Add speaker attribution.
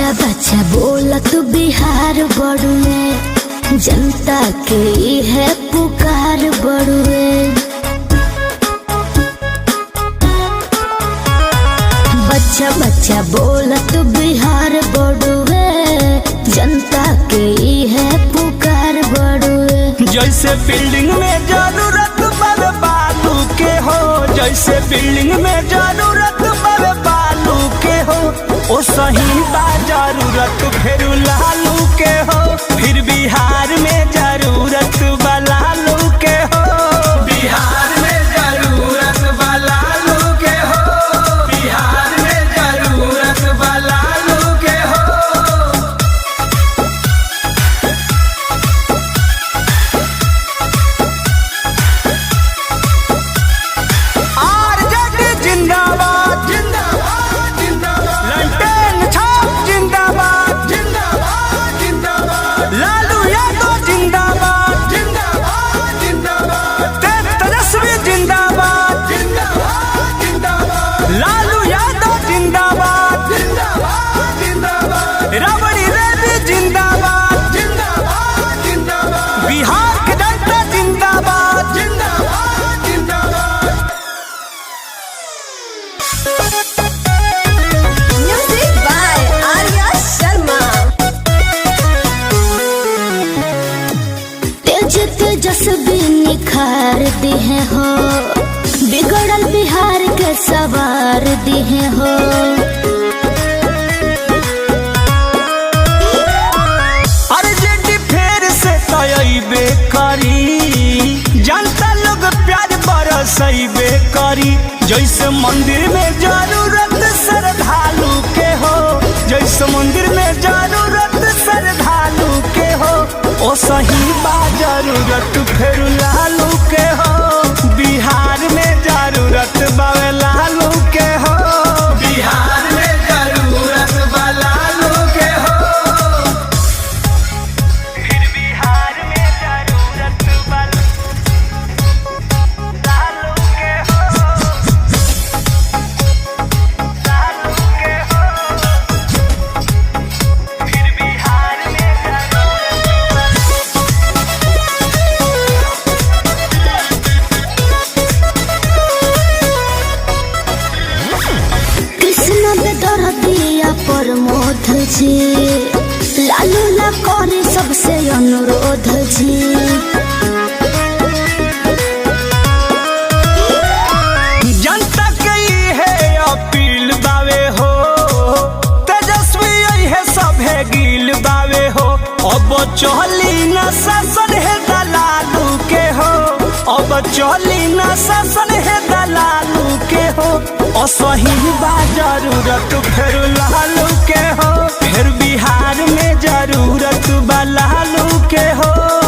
Speaker 1: बच्चा बच्चा बोलत बिहार बड़ुए, जनता के है पुकार बड़ुए। बच्चा बच्चा बोलत बिहार बड़ुए, जनता के है पुकार बड़ुए।
Speaker 2: जैसे बिल्डिंग में जरूरत बड़े बालू के हो, जैसे बिल्डिंग में जरूरत बड़े बालू के हो, ओ सही बा जरूरत फिर लालू के हो। फिर बिहार में जरूरत बा लालू के हो, बिहार में जरूरत बा लालू के हो, बिहार में जरूरत बा लालू के हो। आरजेडी जिंदाबाद जिंदाबाद जिंदाबाद, ललटेन छाप जिंदाबाद जिंदाबाद जिंदाबाद, लालू यादव जिंदाबाद जिंदाबाद जिंदाबाद, तेजस्वी जिंदाबाद जिंदाबाद जिंदाबाद, लालू यादव जिंदाबाद जिंदाबाद जिंदाबाद, राबड़ी रेड्डी जिंदाबाद जिंदाबाद जिंदाबाद, बिहार के जनता जिंदाबाद जिंदाबाद जिंदाबाद।
Speaker 3: Music by Arya Sharma.
Speaker 1: तेज तेजस्वी निखार दिए हो, बिगड़ल बिहार के सवार दिए हो।
Speaker 2: आरजेडी फेर से तयबे करी, जनता लोग प्यार बरसैबे करी। जैसे मंदिर में जरूरत श्रद्धालु के हो, जैसे मंदिर में जरूरत श्रद्धालु के हो, ओ सही बा जरूरत फिर लालू के हो। बिहार में जरूरत बावे लालू के हो, बिहार में जरूरत बा लालू के हो। फिर बिहार में जरूरत बा लालू के हो, लालू के हो। फिर बिहार में
Speaker 1: कृष्ण बेदरदिया प्रमोद जी, लालू ला करे सबसे अनुरोध जी।
Speaker 2: जनता के है अपील बावे हो, तेजस्वी है सभे गिल बावे हो। अब चली न शासन है दलालू के हो, अब चली न शासन है दलालू के हो, असही बा जरूरत फिर लालू के हो। फिर बिहार में जरूरत बा लालू के हो।